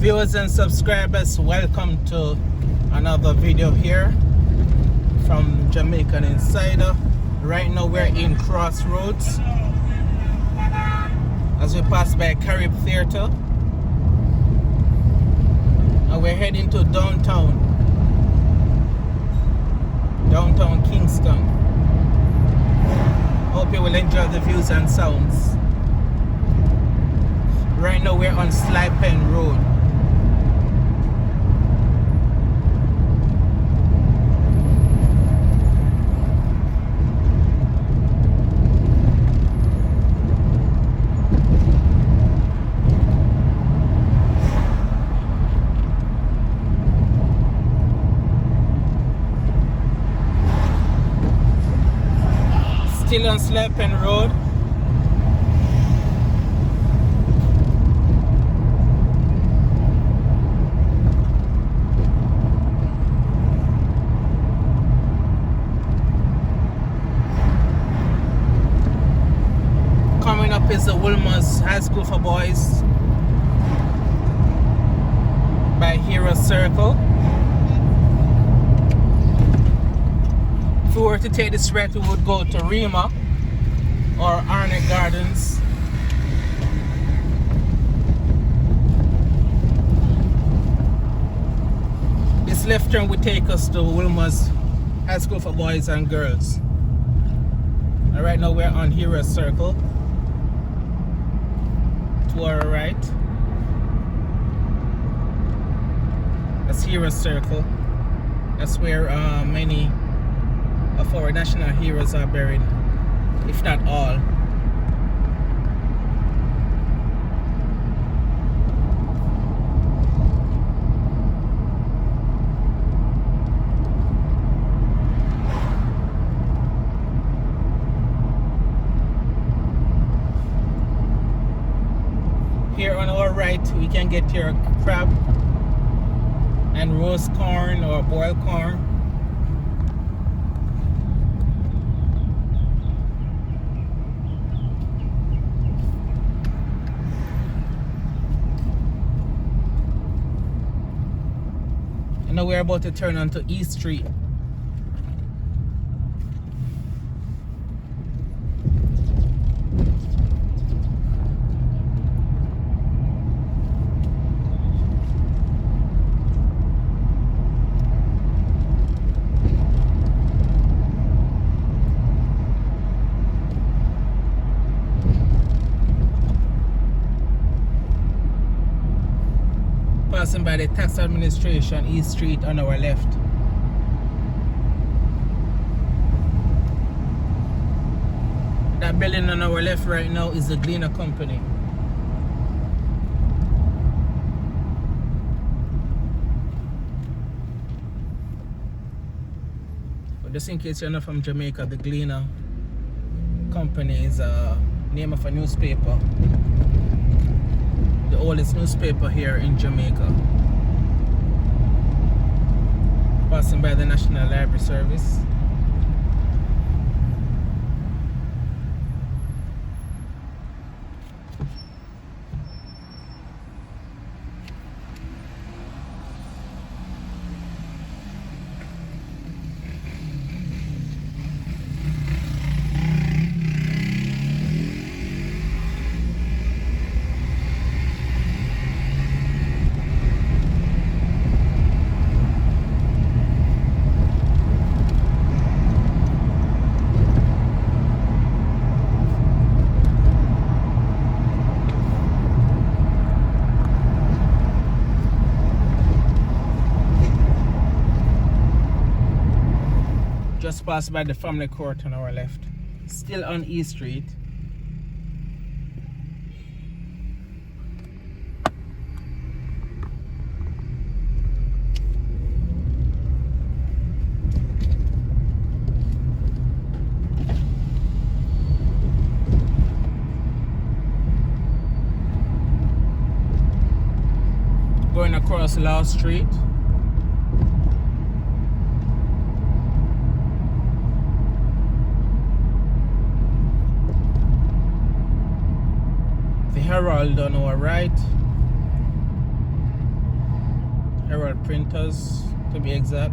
Viewers and subscribers, welcome to another video here from Jamaican Insider. Right now we're in Crossroads as we pass by Carib Theatre, and we're heading to downtown Kingston. Hope you will enjoy the views and sounds. Right now we're on Pen Road. Still on Pen Road. Coming up is the Wilmer's High School for Boys by Hero Circle. If we were to take this route, we would go to Rima or Arnett Gardens. This left turn would take us to Wilmer's High School for Boys and Girls. And right now we're on Hero Circle. To our right, that's Hero Circle. That's where many of our national heroes are buried, if not all. Here on our right, we can get your crab and roast corn or boiled corn. And now we're about to turn onto East Street. Passing by the tax administration, East Street on our left. That building on our left right now is the Gleaner Company. But just in case you're not from Jamaica, the Gleaner Company is a name of a newspaper. The oldest newspaper here in Jamaica. Passing by the National Library Service. Just passed by the family court on our left. Still on East Street. Going across Law Street. Herald on our right. digital printers to be exact.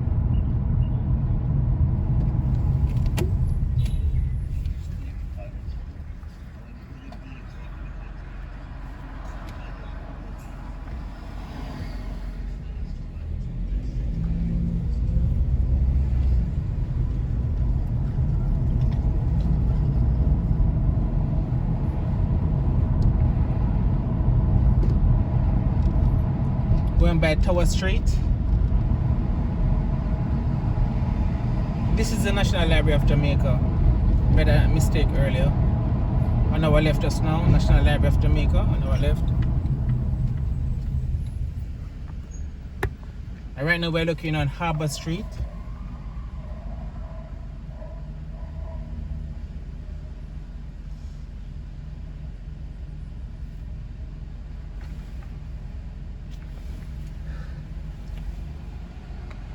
Going by Tower Street. This is the National Library of Jamaica. Made a mistake earlier. On our left just now, National Library of Jamaica on our left. And right now we're looking on Harbour Street.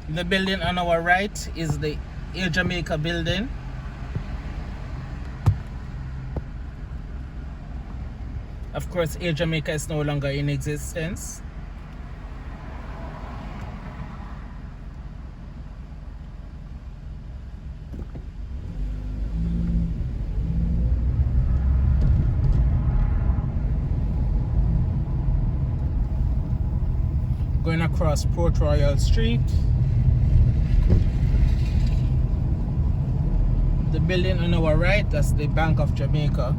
The building on our right is the Air Jamaica building. Of course, Air Jamaica is no longer in existence. Going across Port Royal Street. The building on our right, that's the Bank of Jamaica.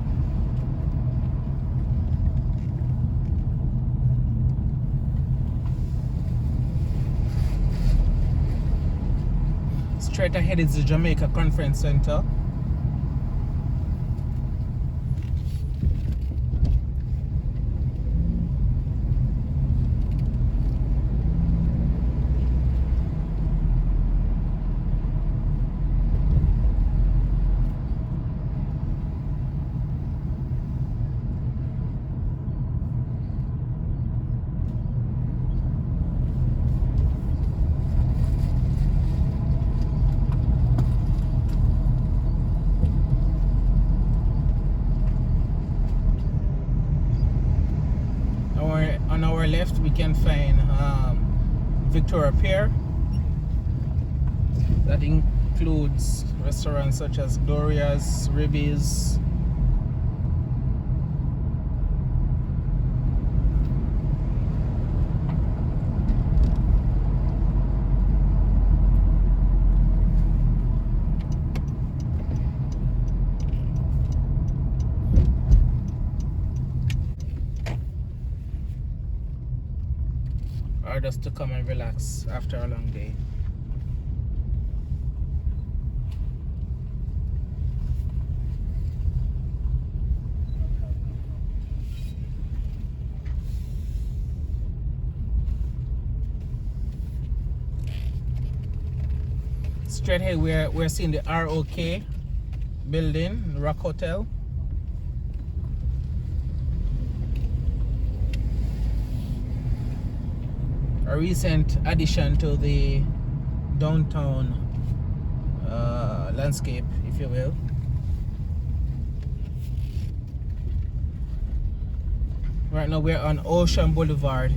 Straight ahead is the Jamaica Conference Center. On our left we can find Victoria Pier. That includes restaurants such as Gloria's, Ribby's. Or just to come and relax after a long day. Straight here we're seeing the ROK building, Rock Hotel. A recent addition to the downtown landscape, if you will. Right now we're on Ocean Boulevard.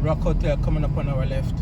Rock Hotel coming up on our left.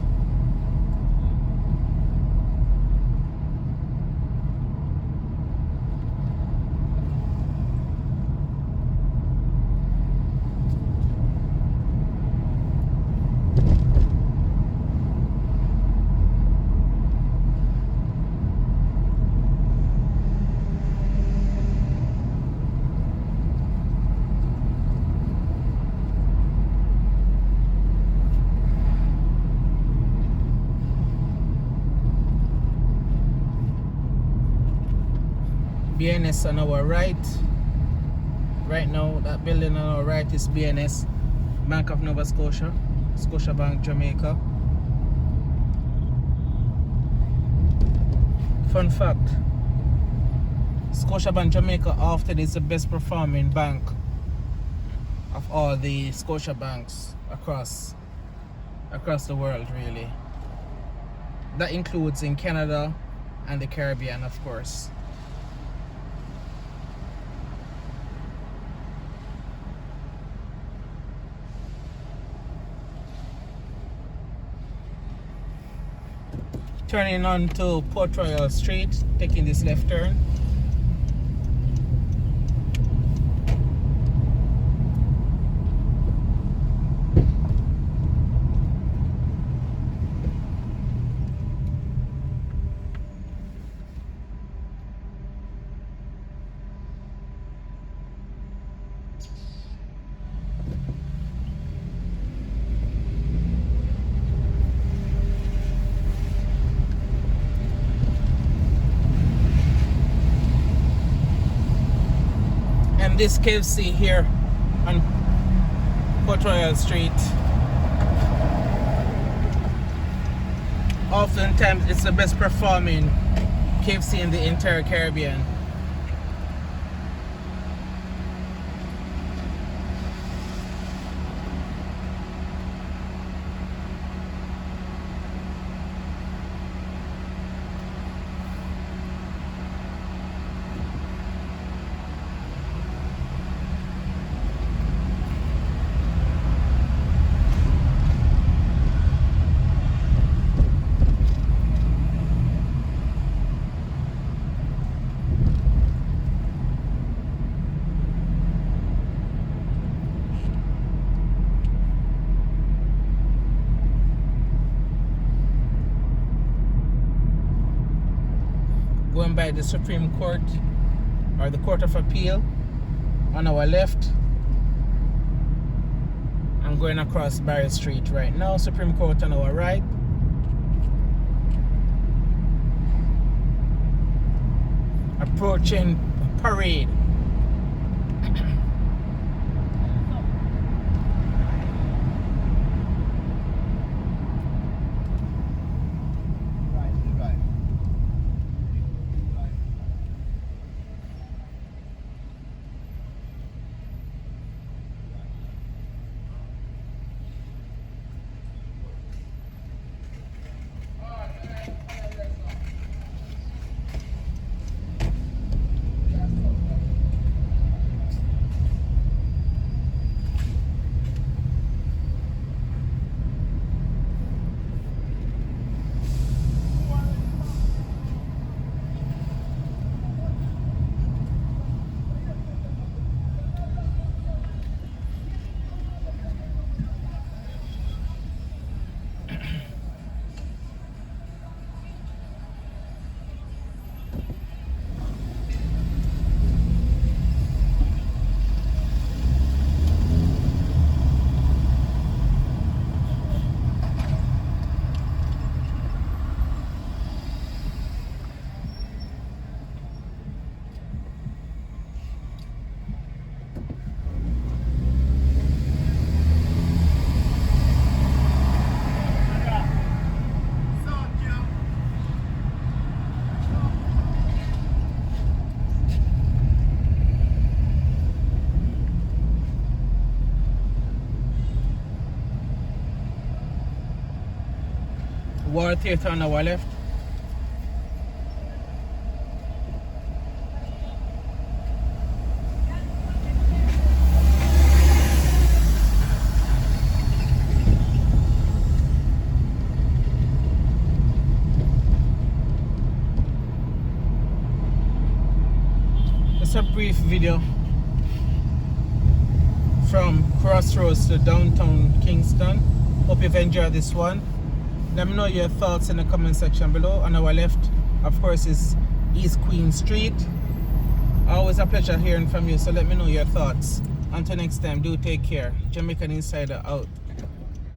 BNS on our right. Right now, that building on our right is BNS, Bank of Nova Scotia, Scotiabank Jamaica. Fun fact, Scotiabank Jamaica often is the best performing bank of all the Scotia banks across the world, really. That includes in Canada and the Caribbean, of course. Turning on to Port Royal Street, taking this left turn. This KFC here on Port Royal Street, oftentimes it's the best performing KFC in the entire Caribbean. Going by the Supreme Court or the Court of Appeal on our left. I'm going across Barry Street right now. Supreme Court on our right. Approaching Parade. War Theatre on our left. It's a brief video from Crossroads to downtown Kingston. Hope you've enjoyed this one. Let me know your thoughts in the comment section below. On our left, of course, is East Queen Street. Always a pleasure hearing from you, so let me know your thoughts. Until next time, do take care. Jamaican Insider out.